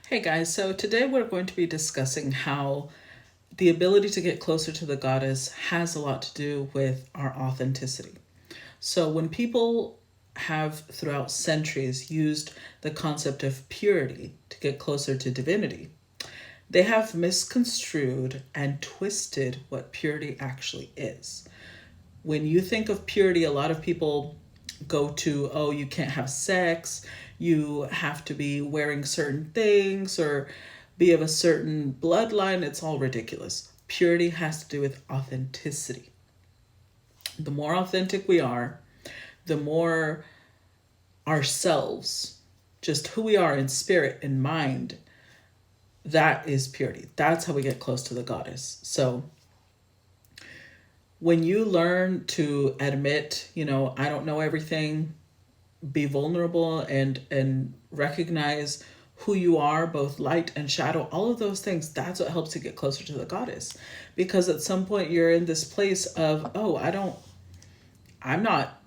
Hey guys, so today we're going to be discussing how the ability to get closer to the goddess has a lot to do with our authenticity. So, when people have throughout centuries used the concept of purity to get closer to divinity, they have misconstrued and twisted what purity actually is. When you think of purity, a lot of people go to, oh, you can't have sex, you have to be wearing certain things, or be of a certain bloodline. It's all ridiculous. Purity has to do with authenticity. The more authentic we are, the more ourselves, just who we are in spirit and mind, that is purity. That's how we get close to the goddess. So when you learn to admit, I don't know everything, be vulnerable and recognize who you are, both light and shadow, all of those things, that's what helps you get closer to the goddess. Because at some point you're in this place of, oh, I'm not,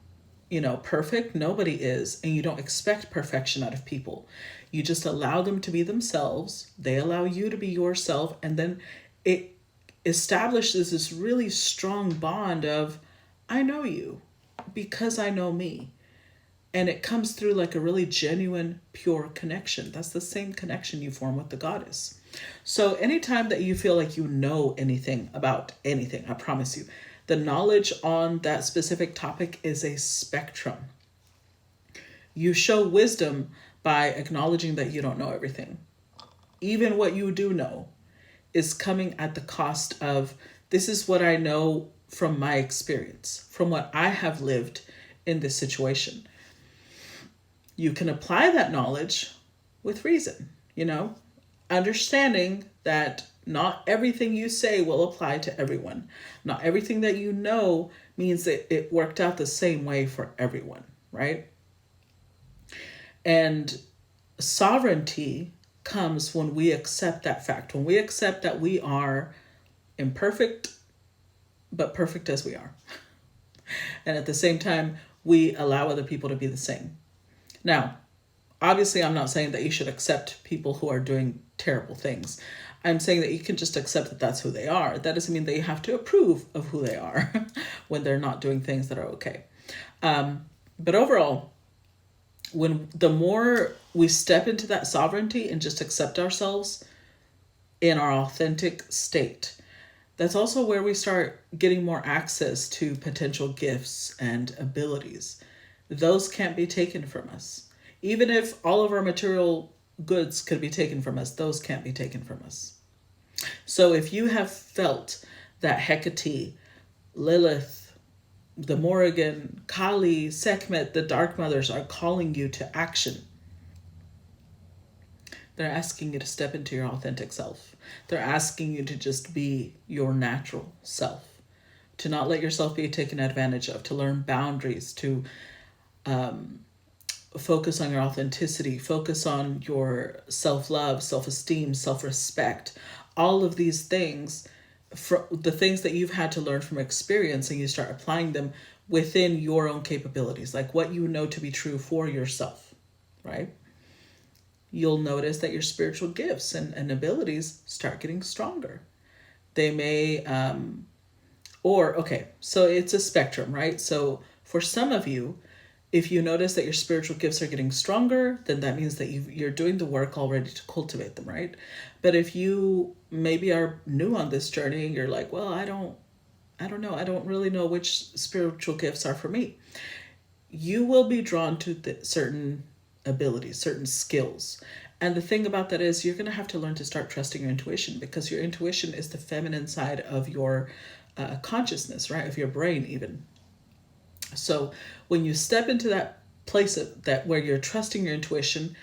perfect. Nobody is. And you don't expect perfection out of people. You just allow them to be themselves. They allow you to be yourself. And then it establishes this really strong bond of, I know you because I know me. And it comes through like a really genuine, pure connection. That's the same connection you form with the goddess. So anytime that you feel like you know anything about anything, I promise you, the knowledge on that specific topic is a spectrum. You show wisdom by acknowledging that you don't know everything. Even what you do know is coming at the cost of, this is what I know from my experience, from what I have lived in this situation. You can apply that knowledge with reason, understanding that not everything you say will apply to everyone. Not everything that you know means that it worked out the same way for everyone, right? And sovereignty comes when we accept that fact, when we accept that we are imperfect, but perfect as we are. And at the same time, we allow other people to be the same. Now, obviously, I'm not saying that you should accept people who are doing terrible things. I'm saying that you can just accept that that's who they are. That doesn't mean that you have to approve of who they are when they're not doing things that are okay. But overall, when the more we step into that sovereignty and just accept ourselves in our authentic state, that's also where we start getting more access to potential gifts and abilities. Those can't be taken from us. Even if all of our material goods could be taken from us, those can't be taken from us. So if you have felt that Hecate, Lilith, the Morrigan, Kali, Sekhmet, the Dark Mothers are calling you to action, they're asking you to step into your authentic self. They're asking you to just be your natural self, to not let yourself be taken advantage of, to learn boundaries, to focus on your authenticity, focus on your self-love, self-esteem, self-respect, all of these things, the things that you've had to learn from experience, and you start applying them within your own capabilities, like what you know to be true for yourself, right? You'll notice that your spiritual gifts and abilities start getting stronger. They may, so it's a spectrum, right? So for some of you, if you notice that your spiritual gifts are getting stronger, then that means that you're doing the work already to cultivate them, right? But if you maybe are new on this journey and you're like, well, I don't know. I don't really know which spiritual gifts are for me. You will be drawn to certain abilities, certain skills. And the thing about that is you're going to have to learn to start trusting your intuition, because your intuition is the feminine side of your consciousness, right? Of your brain even. So when you step into that place that where you're trusting your intuition,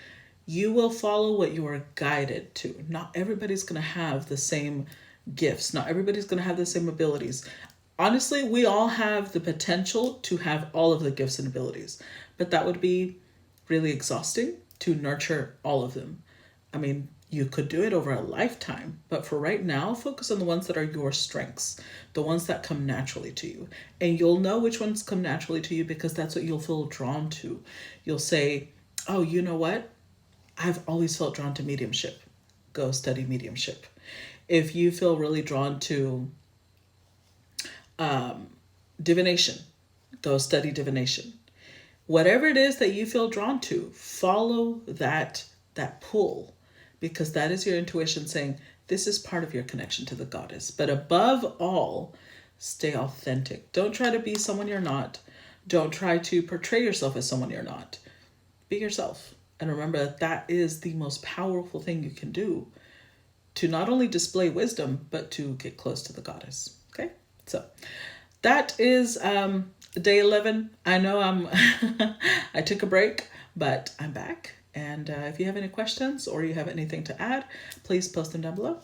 you will follow what you are guided to. Not everybody's going to have the same gifts. Not everybody's going to have the same abilities. Honestly, we all have the potential to have all of the gifts and abilities, but that would be really exhausting to nurture all of them. I mean, you could do it over a lifetime, but for right now, focus on the ones that are your strengths, the ones that come naturally to you. And you'll know which ones come naturally to you because that's what you'll feel drawn to. You'll say, oh, you know what? I've always felt drawn to mediumship. go study mediumship. If you feel really drawn to divination, go study divination. Whatever it is that you feel drawn to, follow that pull, because that is your intuition saying this is part of your connection to the goddess. But above all, stay authentic. Don't try to be someone you're not. Don't try to portray yourself as someone you're not. Be yourself. And remember that is the most powerful thing you can do to not only display wisdom, but to get close to the goddess. Okay? So that is day 11. I know I took a break, but I'm back. And if you have any questions or you have anything to add, please post them down below.